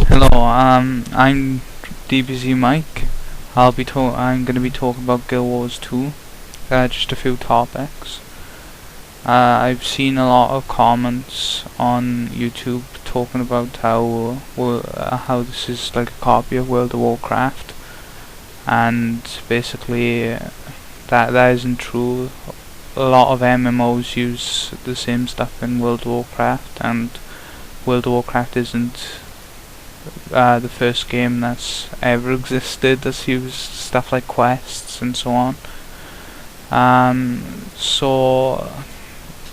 Hello, I'm DBZ Mike. I'm going to be talking about Guild Wars 2. Just a few topics. I've seen a lot of comments on YouTube talking about how this is like a copy of World of Warcraft, and basically that isn't true. A lot of MMOs use the same stuff in World of Warcraft, and World of Warcraft isn't the first game that's ever existed that's used stuff like quests and so on. So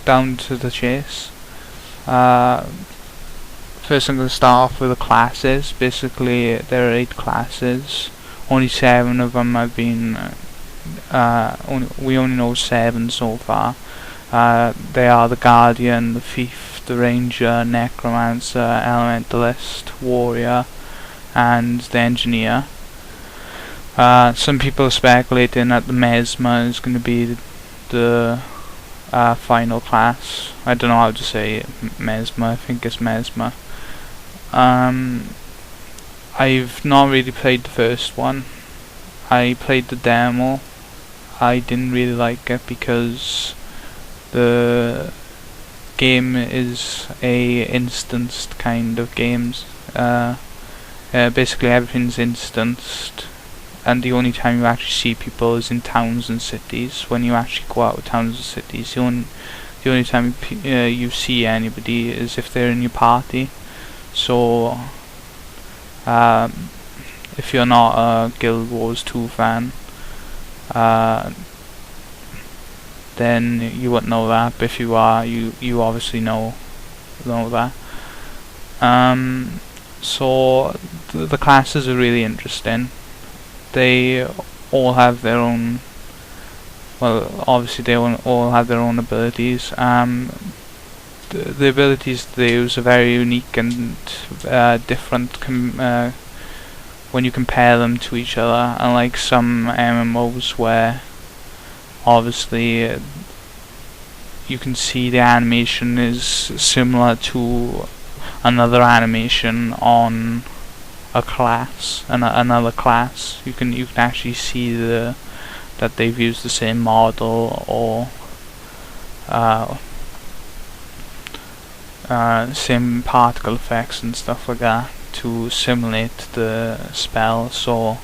down to the chase. First I'm going to start off with the classes. Basically there are 8 classes. Only 7 of them have been we only know 7 so far. They are the Guardian, the Thief, the Ranger, Necromancer, Elementalist, Warrior, and the Engineer. Some people are speculating that the Mesmer is going to be the final class. I don't know how to say it. Mesmer, I think it's Mesmer. I've not really played the first one. I played the demo. I didn't really like it because the game is a instanced kind of games. Basically everything's instanced, and the only time you actually see people is in towns and cities. When you actually go out of towns and cities, the only time you see anybody is if they're in your party. So if you're not a Guild Wars 2 fan, then you wouldn't know that, but if you are, you obviously know that. So the classes are really interesting. They all have their own, well, obviously they all have their own abilities. The abilities they use are very unique and different when you compare them to each other, unlike some MMOs where obviously you can see the animation is similar to another animation on a class, another class. You can actually see that they've used the same model or same particle effects and stuff like that to simulate the spell. So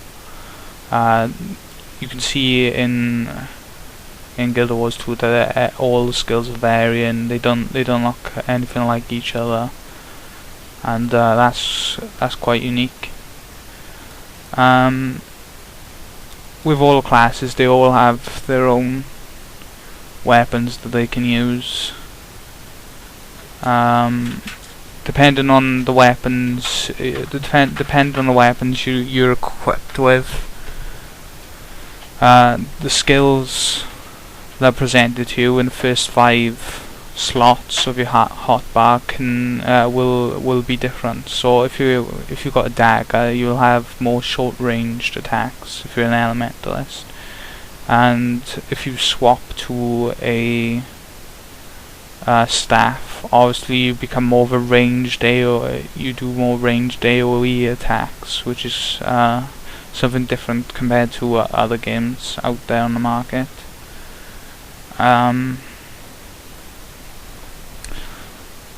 you can see in Guild Wars 2 that all the skills are varying. They don't look anything like each other, and that's quite unique. With all classes, they all have their own weapons that they can use. Depending on the weapons, you're equipped with, the skills that are presented to you in the first 5 slots of your hotbar will be different. So if you've got a dagger, you'll have more short-ranged attacks if you're an elementalist, and if you swap to a staff, obviously you become more of a ranged AoE. You do more ranged AoE attacks, which is something different compared to other games out there on the market.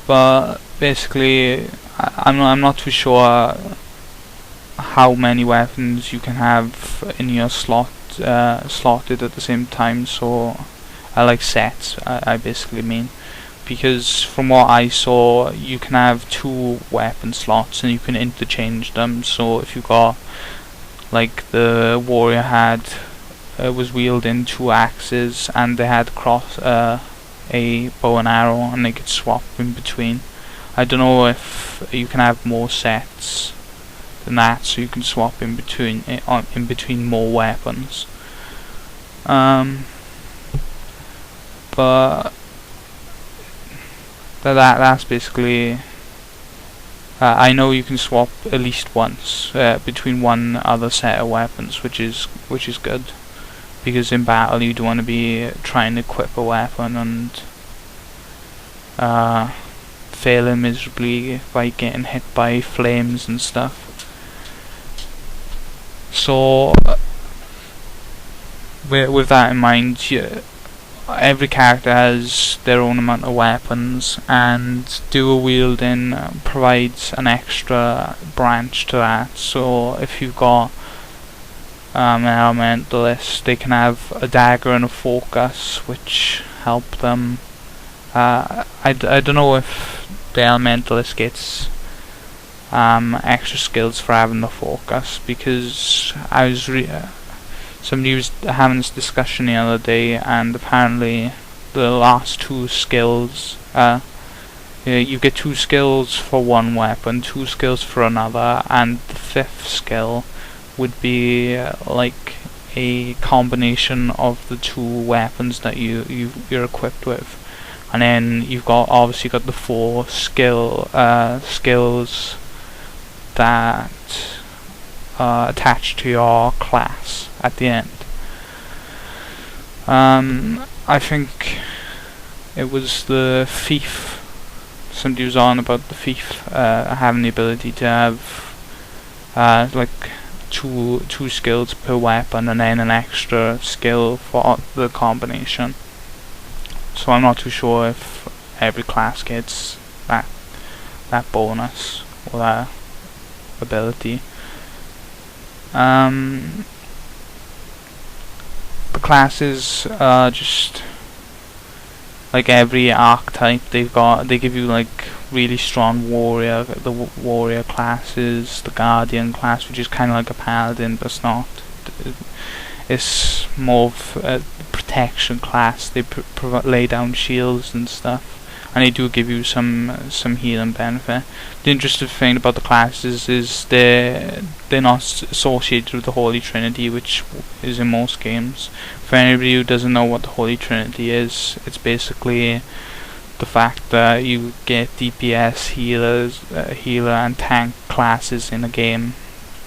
But basically, I'm not too sure how many weapons you can have in your slotted at the same time. So I like sets. I basically mean, because from what I saw, you can have 2 weapon slots and you can interchange them. So if you got, like the warrior had, was wielding 2 axes and they had a bow and arrow, and they could swap in between. I don't know if you can have more sets than that, so you can swap in between more weapons. But that's basically. I know you can swap at least once between one other set of weapons, which is good, because in battle you don't want to be trying to equip a weapon and failing miserably by getting hit by flames and stuff. So with that in mind, every character has their own amount of weapons, and dual wielding provides an extra branch to that. So if you've got an elementalist, they can have a dagger and a focus, which help them. I don't know if the elementalist gets extra skills for having the focus, because I was somebody was having this discussion the other day, and apparently the last two skills, you get 2 skills for one weapon, 2 skills for another, and the 5th skill would be like a combination of the 2 weapons that you're equipped with. And then you've obviously got the 4 skills that are attached to your class at the end. I think it was the thief. Somebody was on about the thief having the ability to have like two skills per weapon, and then an extra skill for the combination. So I'm not too sure if every class gets that bonus or that ability. The classes are just like every archetype. They give you like really strong warrior. The warrior classes, the guardian class, which is kind of like a paladin, but it's not. It's more of a protection class. They lay down shields and stuff, and they do give you some healing benefit. The interesting thing about the classes is they're not associated with the Holy Trinity, which is in most games. For anybody who doesn't know what the Holy Trinity is, it's basically the fact that you get DPS, healer and tank classes in a game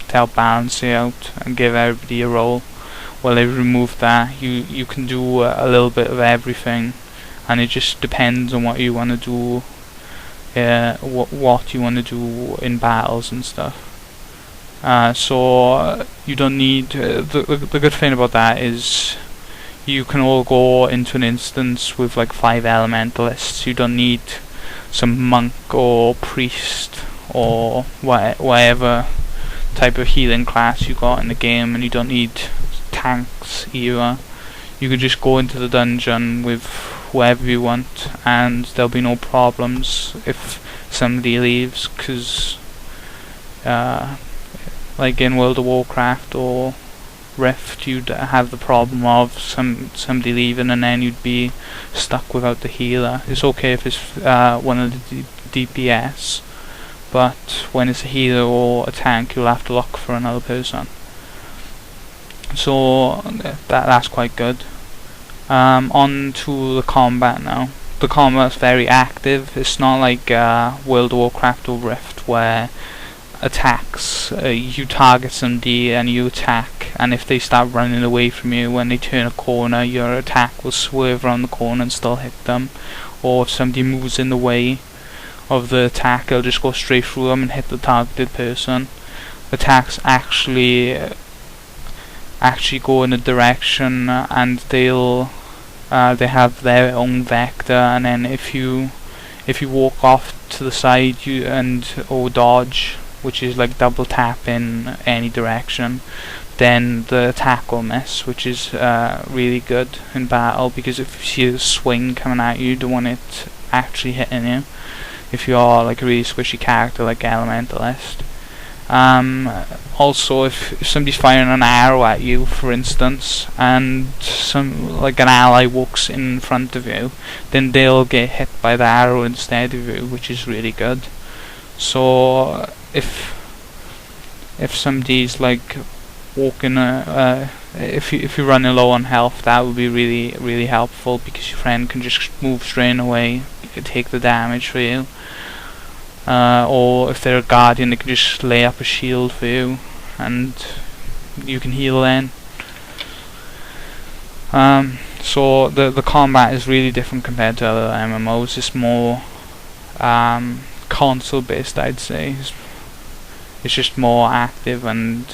to help balance it out and give everybody a role. Well, they removed that. You can do a little bit of everything, and it just depends on what you want to do, what you want to do in battles and stuff. So you don't need the good thing about that is you can all go into an instance with like 5 elementalists. You don't need some monk or priest or whatever type of healing class you got in the game, and you don't need tanks either. You can just go into the dungeon with whoever you want, and there'll be no problems if somebody leaves, because like in World of Warcraft or Rift, you'd have the problem of somebody leaving, and then you'd be stuck without the healer. It's okay if it's one of the DPS, but when it's a healer or a tank, you'll have to look for another person. So that's quite good. On to the combat now. The combat's very active. It's not like World of Warcraft or Rift, where attacks, you target somebody and you attack, and if they start running away from you, when they turn a corner, your attack will swerve around the corner and still hit them. Or if somebody moves in the way of the attack, it'll just go straight through them and hit the targeted person. Attacks actually go in a direction, and they have their own vector, and then if you walk off to the side or dodge, which is like double tap in any direction, then the attack will miss, which is really good in battle, because if you see a swing coming at you, you don't want it actually hitting you if you're like a really squishy character like Elementalist. Also, if somebody's firing an arrow at you, for instance, and like an ally walks in front of you, then they'll get hit by the arrow instead of you, which is really good. So if somebody's like walking, if you're running low on health, that would be really helpful, because your friend can just move straight away, take the damage for you. Or if they're a guardian, they can just lay up a shield for you, and you can heal then. So the combat is really different compared to other MMOs. It's more console based, I'd say. It's just more active and